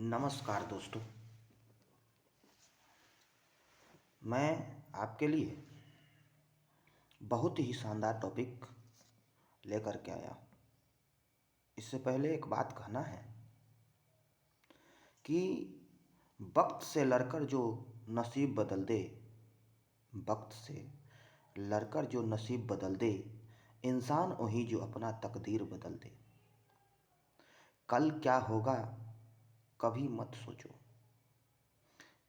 नमस्कार दोस्तों। मैं आपके लिए बहुत ही शानदार टॉपिक लेकर के आया हूँ। इससे पहले एक बात कहना है कि वक्त से लड़कर जो नसीब बदल दे, वक्त से लड़कर जो नसीब बदल दे, इंसान वही जो अपना तकदीर बदल दे। कल क्या होगा कभी मत सोचो,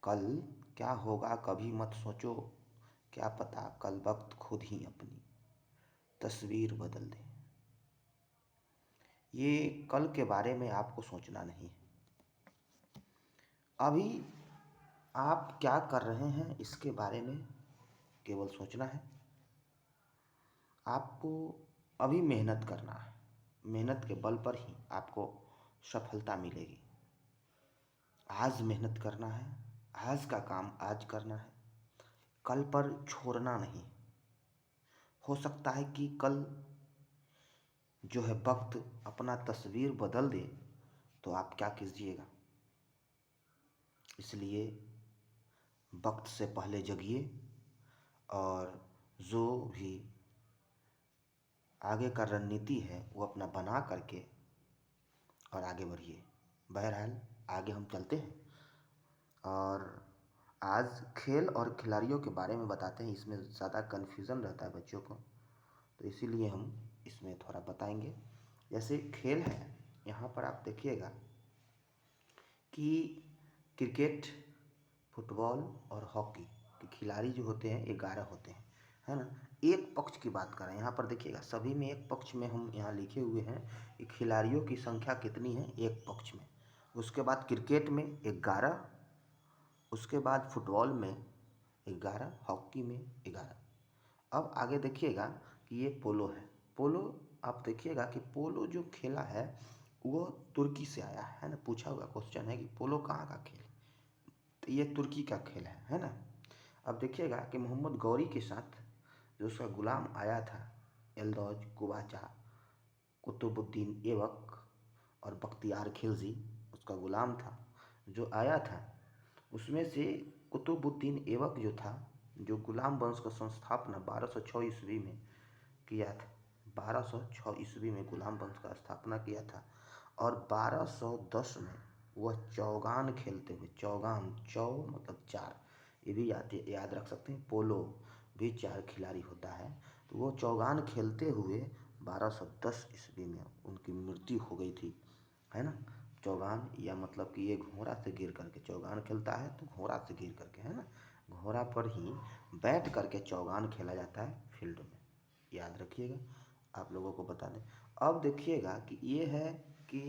कल क्या होगा कभी मत सोचो, क्या पता कल वक्त खुद ही अपनी तस्वीर बदल दे। ये कल के बारे में आपको सोचना नहीं है, अभी आप क्या कर रहे हैं इसके बारे में केवल सोचना है। आपको अभी मेहनत करना है, मेहनत के बल पर ही आपको सफलता मिलेगी। आज मेहनत करना है, आज का काम आज करना है, कल पर छोड़ना नहीं। हो सकता है कि कल जो है वक्त अपना तस्वीर बदल दे तो आप क्या कीजिएगा। इसलिए वक्त से पहले जगिए और जो भी आगे का रणनीति है वो अपना बना करके और आगे बढ़िए। बहरहाल आगे हम चलते हैं और आज खेल और खिलाड़ियों के बारे में बताते हैं। इसमें ज़्यादा कन्फ्यूज़न रहता है बच्चों को, तो इसीलिए हम इसमें थोड़ा बताएंगे। जैसे खेल है, यहाँ पर आप देखिएगा कि क्रिकेट, फुटबॉल और हॉकी के खिलाड़ी जो होते हैं 11 होते हैं, है ना। एक पक्ष की बात करें, यहाँ पर देखिएगा सभी में एक पक्ष में हम यहाँ लिखे हुए हैं कि खिलाड़ियों की संख्या कितनी है एक पक्ष में। उसके बाद क्रिकेट में 11, उसके बाद फुटबॉल में 11, हॉकी में 11। अब आगे देखिएगा कि ये पोलो है। पोलो आप देखिएगा कि पोलो जो खेला है वो तुर्की से आया है ना। पूछा हुआ क्वेश्चन है कि पोलो कहाँ का खेल, तो ये तुर्की का खेल है ना। अब देखिएगा कि मोहम्मद गौरी के साथ जो उसका गुलाम आया था, एल्दौज कुबाचा, कुतुबुद्दीन ऐबक और बख्तियार खिलजी उसका गुलाम था जो आया था। उसमें से कुतुबुद्दीन ऐबक जो था, जो गुलाम वंश का संस्थापना 1206 ईस्वी में किया था, 1206 ईस्वी में गुलाम वंश का स्थापना किया था और 1210 में वह चौगान खेलते हुए, चौगान चौ मतलब 4, ये भी याद रख सकते हैं। पोलो भी 4 खिलाड़ी होता है, तो वो चौगान खेलते हुए 1210 ईस्वी में उनकी मृत्यु हो गई थी, है ना। चौगान या मतलब कि ये घोड़ा से गिर करके, चौगान खेलता है तो घोड़ा से गिर करके, है ना। घोड़ा पर ही बैठ करके चौगान खेला जाता है फील्ड में, याद रखिएगा। आप लोगों को बता दें। अब देखिएगा कि ये है कि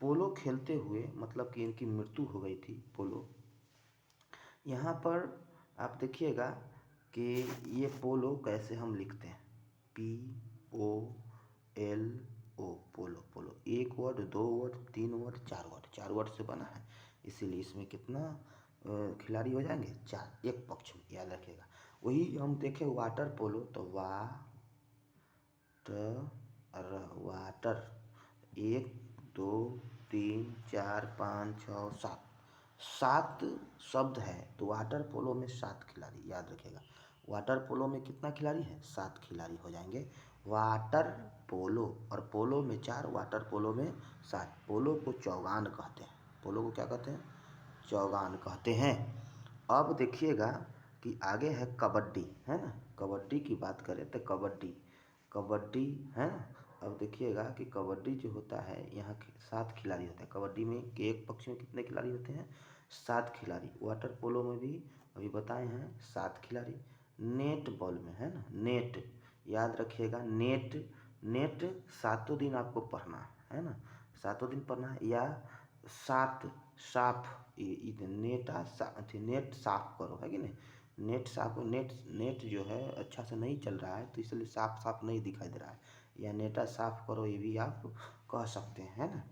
पोलो खेलते हुए मतलब कि इनकी मृत्यु हो गई थी पोलो। यहाँ पर आप देखिएगा कि ये पोलो कैसे हम लिखते हैं, POLO, पोलो। पोलो एक word, 2 word, 3 word, 4 word, 4 word से बना है, इसीलिए इसमें कितना खिलाड़ी हो जाएंगे, 4, एक पक्ष में, याद रखिएगा। वही हम देखें वाटर पोलो, तो वाटर 1 2 3 4 5 6 7, 7 शब्द है, तो वाटर पोलो में 7 खिलाड़ी, याद रखिएगा। वाटर पोलो में कितना खिलाड़ी है, 7 खिलाड़ी हो जाएंगे वाटर पोलो। और पोलो में 4, वाटर पोलो में 7। पोलो को चौगान कहते हैं, पोलो को क्या कहते हैं, चौगान कहते हैं। अब देखिएगा कि आगे है कबड्डी, है ना। कबड्डी की बात करें तो कबड्डी, कबड्डी है ना। अब देखिएगा कि कबड्डी जो होता है यहाँ 7 खिलाड़ी होते हैं कबड्डी में, कि एक पक्ष में कितने खिलाड़ी होते हैं, 7 खिलाड़ी। वाटर पोलो में भी अभी बताए हैं 7 खिलाड़ी। नेट बॉल में, है ना, नेट, याद रखिएगा, नेट, नेट 7 दिन आपको पढ़ना है ना, 7 दिन पढ़ना है। या 7 साफ, नेट साफ करो, है कि नहीं। नेट साफ, नेट जो है अच्छा से नहीं चल रहा है तो इसलिए साफ साफ नहीं दिखाई दे रहा है, या नेटा साफ करो, ये भी आप कह सकते हैं, है ना।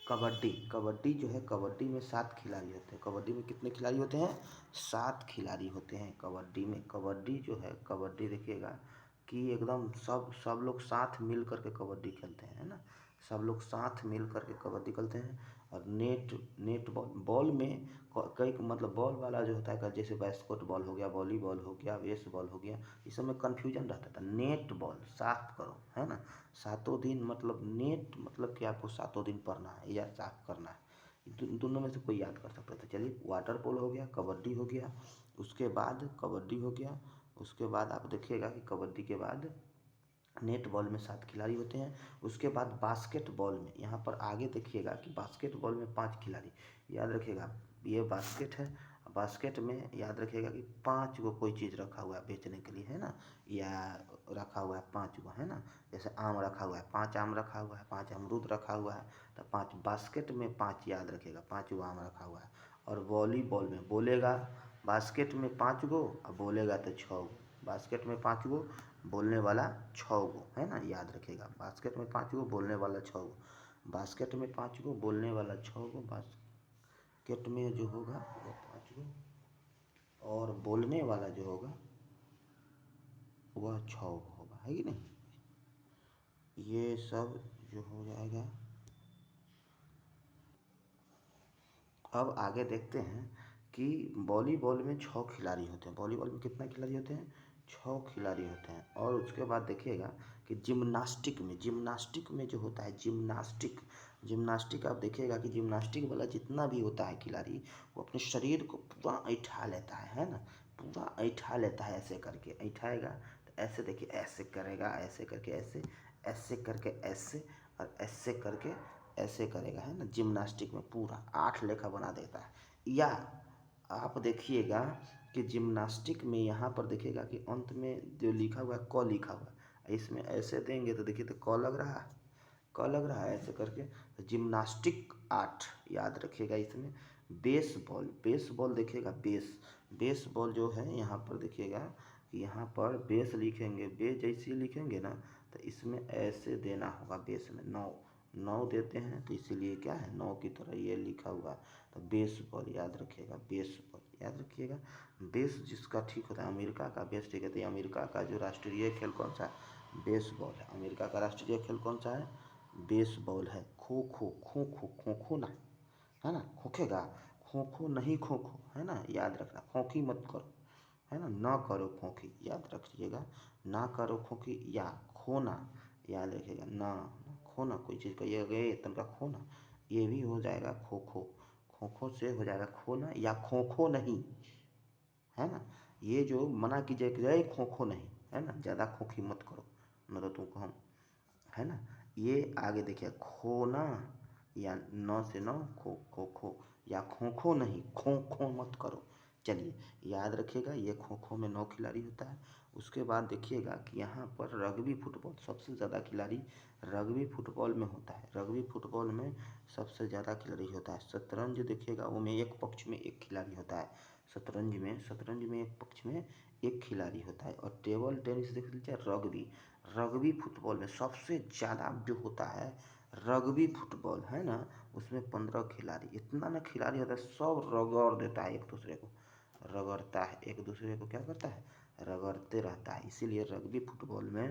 कबड्डी, कबड्डी जो है, कबड्डी में 7 खिलाड़ी होते हैं। कबड्डी में कितने खिलाड़ी होते हैं, 7 खिलाड़ी होते हैं कबड्डी में। कबड्डी जो है, कबड्डी देखिएगा कि एकदम सब लोग साथ मिल करके कबड्डी खेलते हैं, है ना। सब लोग साथ मिल करके कबड्डी खेलते हैं और नेट बॉल बॉल में कई मतलब बॉल वाला जो होता है जैसे बास्केट बॉल हो गया, वॉलीबॉल हो गया, बेसबॉल हो गया, इस सब में कन्फ्यूजन रहता था। नेट बॉल साफ करो, है ना, सातों दिन मतलब नेट मतलब कि आपको सातों दिन पढ़ना है या साफ करना है, दोनों में से कोई याद कर सकता था। चलिए वाटर पोलो हो गया, कबड्डी हो गया, उसके बाद कबड्डी हो गया, उसके बाद आप देखिएगा कि कबड्डी के बाद नेट बॉल में 7 खिलाड़ी होते हैं। उसके बाद बास्केटबॉल में यहाँ पर आगे देखिएगा कि बास्केटबॉल में 5 खिलाड़ी, याद रखिएगा ये बास्केट है, बास्केट में याद रखिएगा कि 5 गो कोई चीज़ रखा हुआ है बेचने के लिए, है ना, या रखा हुआ है 5 गो, है ना, जैसे आम रखा हुआ है, 5 आम रखा हुआ है, 5 अमरूद रखा हुआ है, तो 5 बास्केट में 5 याद रखिएगा 5 गो आम रखा हुआ है। और वॉलीबॉल में बोलेगा बास्केट में 5 गो और बोलेगा तो 6 गो, बास्केट में 5 गो बोलने वाला 6 गो, है ना, याद रखिएगा बास्केट में 5 गो बोलने वाला 6 गो, बास्केट में 5 गो बोलने वाला 6 गो, बास्केट में जो होगा वो 5 गो और बोलने वाला जो होगा वह 6 गो होगा, है कि नहीं। ये सब जो हो जाएगा। अब आगे देखते हैं कि वॉलीबॉल में 6 खिलाड़ी होते हैं। वॉलीबॉल में कितना खिलाड़ी होते हैं? 6 खिलाड़ी होते हैं। और उसके बाद देखिएगा कि जिम्नास्टिक में जो होता है जिम्नास्टिक आप देखिएगा कि जिम्नास्टिक वाला जितना भी होता है खिलाड़ी, वो अपने शरीर को पूरा ऐंठा लेता है ना, पूरा ऐंठा लेता है, ऐसे करके ऐंठाएगा तो ऐसे देखिए, ऐसे करेगा, ऐसे करके ऐसे, ऐसे करके ऐसे, और ऐसे करके ऐसे करेगा, है ना, जिम्नास्टिक में पूरा 8 लेखा बना देता है। या आप देखिएगा कि जिम्नास्टिक में यहाँ पर देखिएगा कि अंत में जो लिखा हुआ है क लिखा हुआ है, इसमें ऐसे देंगे तो देखिए तो क लग रहा है, क लग रहा है ऐसे करके, तो जिम्नास्टिक 8 याद रखिएगा। इसमें बेसबॉल देखिएगा, बेसबॉल जो है यहाँ पर देखिएगा कि यहाँ पर बेस लिखेंगे, बे जैसे लिखेंगे ना तो इसमें ऐसे देना होगा, बेस में 9 देते हैं तो इसीलिए क्या है 9 की तरह ये लिखा हुआ है। तो बेसबॉल याद रखिएगा, बेसबॉल याद रखिएगा। बेस जिसका ठीक होता है, अमेरिका का बेस ठीक है, तो अमेरिका का जो राष्ट्रीय खेल कौन सा है? बेसबॉल है। अमेरिका का राष्ट्रीय खेल कौन सा है? बेसबॉल है। खो खो खो खो खो खो ना, है ना, खोखेगा, खो खो नहीं, खो खो, है ना, याद रखना, खोखी मत करो, है ना, ना करो खोखी, याद रखिएगा, ना करो खोखी या खोना, याद रखिएगा, ना खोना कोई चीज़ का, ये गए तनका खोना, ये भी हो जाएगा खो खो, खो खो से हो जाएगा खोना, या खो खो नहीं, है ना, ये जो मना कीजिए खो खो नहीं, है ना, ज़्यादा खोखी मत करो, न तो तुमको हम, है ना। ये आगे देखिए खोना, या न से न खो खो खो, या खो खो नहीं, खो खो मत करो। चलिए याद रखिएगा ये खो खो में 9 खिलाड़ी होता है। उसके बाद देखिएगा कि यहाँ पर रग्बी फुटबॉल सबसे ज़्यादा खिलाड़ी रग्बी फुटबॉल में होता है। रग्बी फुटबॉल में सबसे ज़्यादा खिलाड़ी होता है। शतरंज देखिएगा वो में एक पक्ष में एक खिलाड़ी होता है। शतरंज में एक पक्ष में एक खिलाड़ी होता है। और टेबल टेनिस देख लीजिए, रग्बी फुटबॉल में सबसे ज़्यादा जो होता है रग्बी फुटबॉल, है ना, उसमें 15 खिलाड़ी, इतना ना खिलाड़ी होता है, सब रगड़ देता है एक दूसरे को, रगड़ता है एक दूसरे को, क्या करता है, रगड़ते रहता है। इसीलिए रग्बी फुटबॉल में,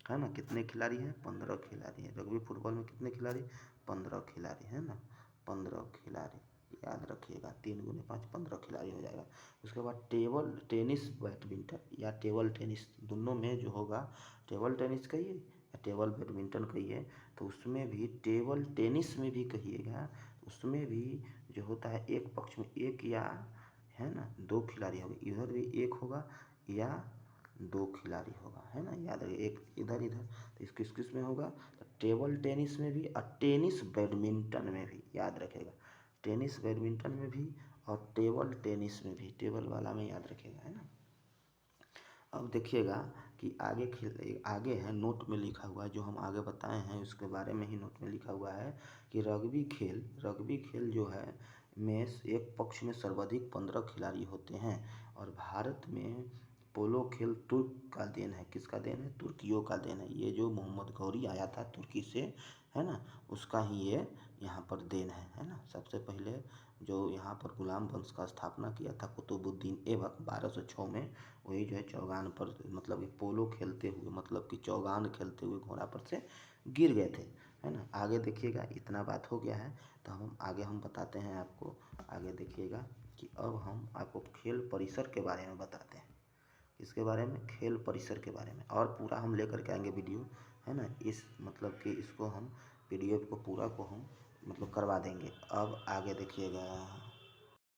है ना, कितने खिलाड़ी हैं? 15 खिलाड़ी हैं। रग्बी फुटबॉल में कितने खिलाड़ी? 15 खिलाड़ी, है ना, 15 खिलाड़ी, याद रखिएगा, 3 गुने 5 15 खिलाड़ी हो जाएगा। उसके बाद टेबल टेनिस बैडमिंटन या टेबल टेनिस दोनों में जो होगा, टेबल टेनिस कहिए या टेबल बैडमिंटन कहिए, तो उसमें भी टेबल टेनिस में भी कहिएगा, उसमें भी जो होता है एक पक्ष में एक, या है ना 2 खिलाड़ी होंगे, इधर भी एक होगा या 2 खिलाड़ी होगा, है ना, याद रखिए, एक इधर इधर, तो इस किस किस में होगा, तो टेबल टेनिस में भी और टेनिस बैडमिंटन में भी, याद रखेगा, टेनिस बैडमिंटन में भी और टेबल टेनिस में भी, टेबल वाला में याद रखेगा, है ना। अब देखिएगा कि आगे है नोट में लिखा हुआ है, जो हम आगे बताए हैं उसके बारे में ही नोट में लिखा हुआ है कि रग्बी खेल जो है में एक पक्ष में सर्वाधिक 15 खिलाड़ी होते हैं। और भारत में पोलो खेल तुर्क का देन है। किसका देन है? तुर्कियों का देन है। ये जो मोहम्मद गौरी आया था तुर्की से, है ना, उसका ही ये यहाँ पर देन है ना। सबसे पहले जो यहाँ पर गुलाम वंश का स्थापना किया था कुतुबुद्दीन ऐबक 1206 में, वही जो है चौगान पर मतलब कि पोलो खेलते हुए, मतलब कि चौगान खेलते हुए घोड़ा पर से गिर गए थे। है ना। आगे देखिएगा, इतना बात हो गया है तो हम आगे हम बताते हैं आपको। आगे देखिएगा कि अब हम आपको खेल परिसर के बारे में बताते हैं। इसके बारे में, खेल परिसर के बारे में, और पूरा हम लेकर के आएंगे वीडियो, है ना। इस मतलब कि इसको हम PDF को पूरा को हम मतलब करवा देंगे। अब आगे देखिएगा,